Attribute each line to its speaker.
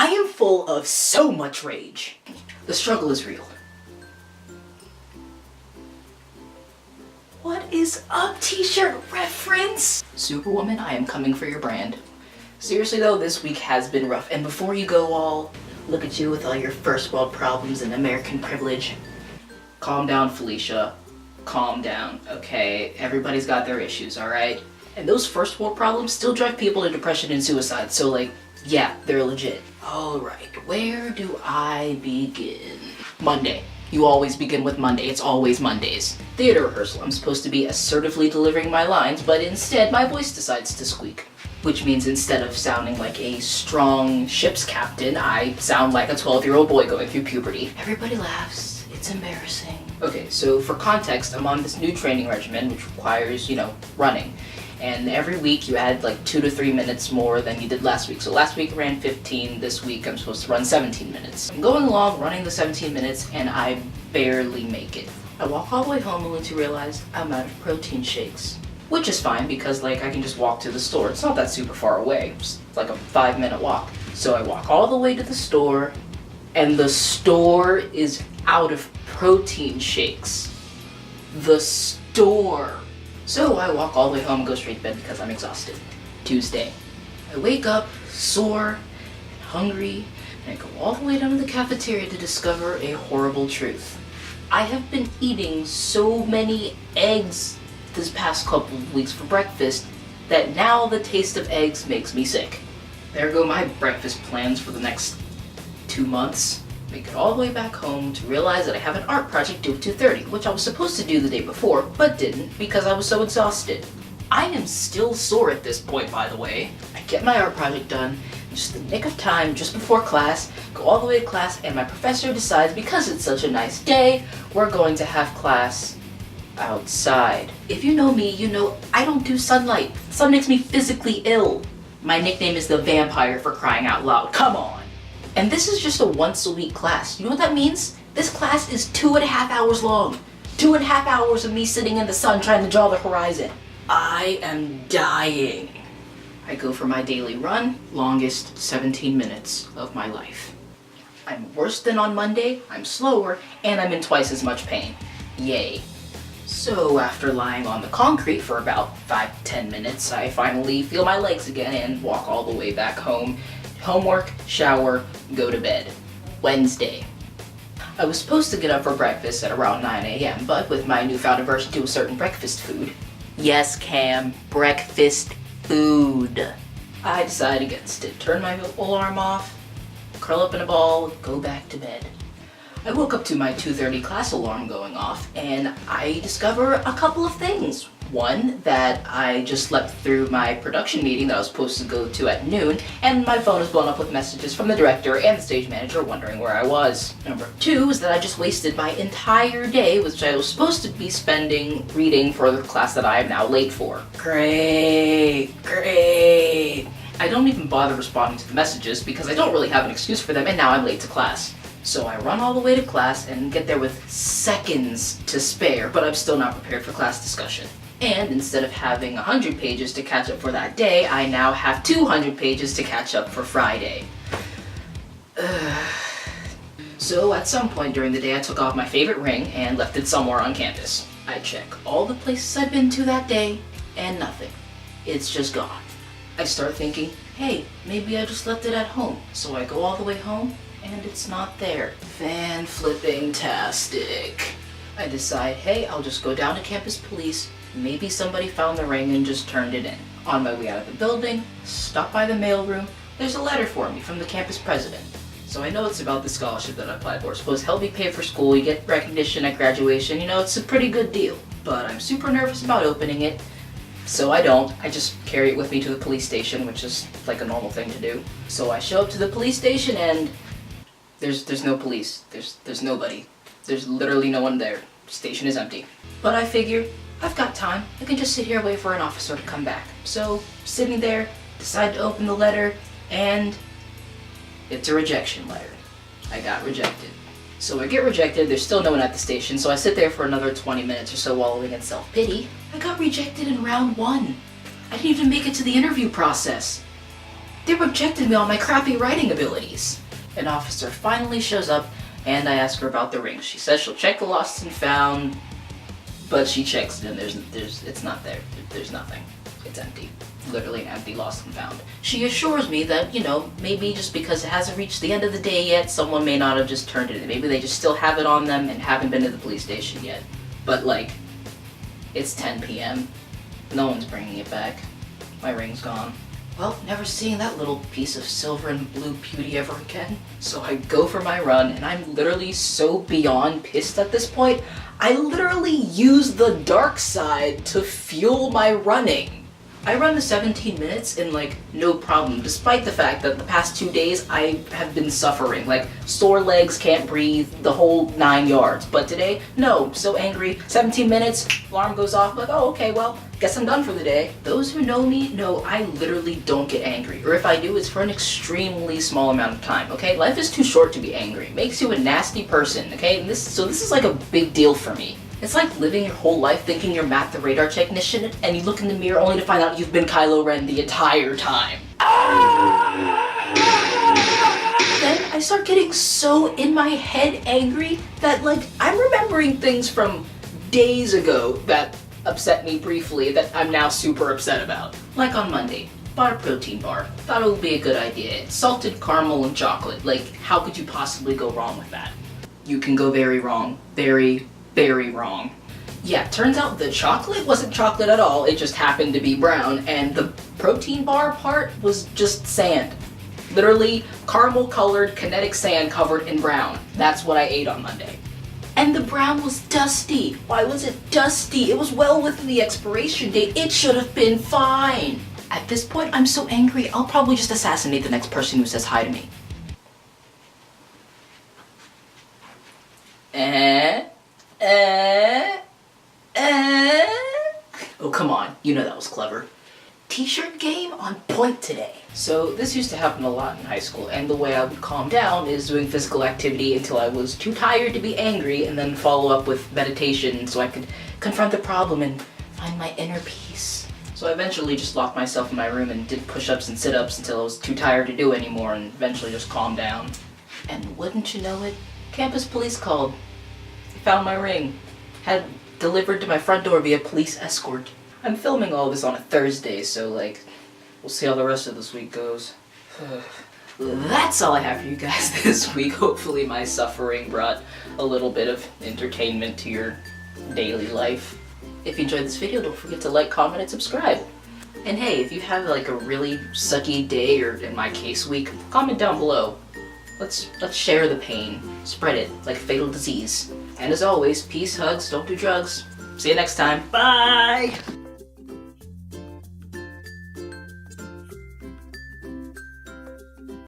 Speaker 1: I am full of so much rage. The struggle is real. What is up, t-shirt reference? Superwoman, I am coming for your brand. Seriously though, this week has been rough, and before you go all, look at you with all your first world problems and American privilege. Calm down, Felicia. Calm down, okay? Everybody's got their issues, alright? And those first world problems still drive people to depression and suicide, so like, yeah, they're legit. Alright, where do I begin? Monday. You always begin with Monday. It's always Mondays. Theater rehearsal. I'm supposed to be assertively delivering my lines, but instead my voice decides to squeak. Which means instead of sounding like a strong ship's captain, I sound like a 12-year-old boy going through puberty. Everybody laughs. It's embarrassing. Okay, so for context, I'm on this new training regimen, which requires, running. And every week you add like 2 to 3 minutes more than you did last week. So last week I ran 15, this week I'm supposed to run 17 minutes. I'm going along, running the 17 minutes, and I barely make it. I walk all the way home only to realize I'm out of protein shakes. Which is fine because I can just walk to the store. It's not that super far away, it's like a 5-minute walk. So I walk all the way to the store, and the store is out of protein shakes. The store. So I walk all the way home and go straight to bed because I'm exhausted. Tuesday. I wake up sore and hungry, and I go all the way down to the cafeteria to discover a horrible truth. I have been eating so many eggs this past couple of weeks for breakfast that now the taste of eggs makes me sick. There go my breakfast plans for the next 2 months. Make it all the way back home to realize that I have an art project due at 2:30, which I was supposed to do the day before, but didn't because I was so exhausted. I am still sore at this point, by the way. I get my art project done in just the nick of time, just before class, go all the way to class, and my professor decides because it's such a nice day, we're going to have class outside. If you know me, you know I don't do sunlight. Sun makes me physically ill. My nickname is the vampire, for crying out loud. Come on. And this is just a once-a-week class. You know what that means? This class is 2.5 hours long. 2.5 hours of me sitting in the sun trying to draw the horizon. I am dying. I go for my daily run, longest 17 minutes of my life. I'm worse than on Monday, I'm slower, and I'm in twice as much pain. Yay. So after lying on the concrete for about 5-10 minutes, I finally feel my legs again and walk all the way back home. Homework, shower, go to bed. Wednesday. I was supposed to get up for breakfast at around 9 a.m., but with my newfound aversion to a certain breakfast food, yes, Cam, breakfast food, I decided against it. Turn my alarm off, curl up in a ball, go back to bed. I woke up to my 2:30 class alarm going off, and I discover a couple of things. One, that I just slept through my production meeting that I was supposed to go to at noon, and my phone is blown up with messages from the director and the stage manager wondering where I was. Number 2 is that I just wasted my entire day, which I was supposed to be spending reading for the class that I am now late for. Great. I don't even bother responding to the messages because I don't really have an excuse for them, and now I'm late to class. So I run all the way to class and get there with seconds to spare, but I'm still not prepared for class discussion. And instead of having 100 pages to catch up for that day, I now have 200 pages to catch up for Friday. So at some point during the day, I took off my favorite ring and left it somewhere on campus. I check all the places I've been to that day, and nothing. It's just gone. I start thinking, hey, maybe I just left it at home. So I go all the way home, and it's not there. Fan-flipping-tastic. I decide, hey, I'll just go down to campus police. Maybe somebody found the ring and just turned it in. On my way out of the building, stop by the mailroom, there's a letter for me from the campus president. So I know it's about the scholarship that I applied for. It's supposed to help me pay for school, you get recognition at graduation, it's a pretty good deal. But I'm super nervous about opening it, so I don't. I just carry it with me to the police station, which is like a normal thing to do. So I show up to the police station and there's no police. There's nobody. There's literally no one there. The station is empty. But I figure, I've got time. I can just sit here and wait for an officer to come back. So, sitting there, decide to open the letter, and it's a rejection letter. I got rejected. So I get rejected, there's still no one at the station, so I sit there for another 20 minutes or so wallowing in self-pity. I got rejected in round 1. I didn't even make it to the interview process. They rejected me on my crappy writing abilities. An officer finally shows up, and I ask her about the ring. She says she'll check the lost and found, but she checks it and it's not there. There's nothing. It's empty. Literally an empty lost and found. She assures me that, you know, maybe just because it hasn't reached the end of the day yet, someone may not have just turned it in. Maybe they just still have it on them and haven't been to the police station yet. But like, it's 10 p.m. No one's bringing it back. My ring's gone. Well, never seeing that little piece of silver and blue beauty ever again. So I go for my run, and I'm literally so beyond pissed at this point, I literally use the dark side to fuel my running. I run the 17 minutes in like no problem, despite the fact that the past 2 days I have been suffering, like sore legs, can't breathe, the whole 9 yards. But today, no, so angry, 17 minutes, alarm goes off, like, oh, okay, well, guess I'm done for the day. Those who know me know I literally don't get angry, or if I do, it's for an extremely small amount of time, okay? Life is too short to be angry. It makes you a nasty person, okay? So this is like a big deal for me. It's like living your whole life thinking you're Matt the radar technician, and you look in the mirror only to find out you've been Kylo Ren the entire time. Then I start getting so in my head angry that like I'm remembering things from days ago that upset me briefly that I'm now super upset about. Like on Monday, bought a protein bar. Thought it would be a good idea. It's salted caramel and chocolate. Like, how could you possibly go wrong with that? You can go very wrong. Very wrong. Yeah, turns out the chocolate wasn't chocolate at all, it just happened to be brown, and the protein bar part was just sand. Literally, caramel colored kinetic sand covered in brown. That's what I ate on Monday. And the brown was dusty. Why was it dusty? It was well within the expiration date. It should have been fine. At this point, I'm so angry, I'll probably just assassinate the next person who says hi to me. Oh, come on. You know that was clever. T-shirt game on point today. So this used to happen a lot in high school, and the way I would calm down is doing physical activity until I was too tired to be angry, and then follow up with meditation so I could confront the problem and find my inner peace. So I eventually just locked myself in my room and did push-ups and sit-ups until I was too tired to do anymore, and eventually just calmed down. And wouldn't you know it, campus police called. They found my ring. Had delivered to my front door via police escort. I'm filming all this on a Thursday, so like, we'll see how the rest of this week goes. That's all I have for you guys this week. Hopefully my suffering brought a little bit of entertainment to your daily life. If you enjoyed this video, don't forget to like, comment, and subscribe. And hey, if you have like a really sucky day, or in my case week, comment down below. Let's share the pain. Spread it like a fatal disease. And as always, peace, hugs, don't do drugs. See you next time. Bye!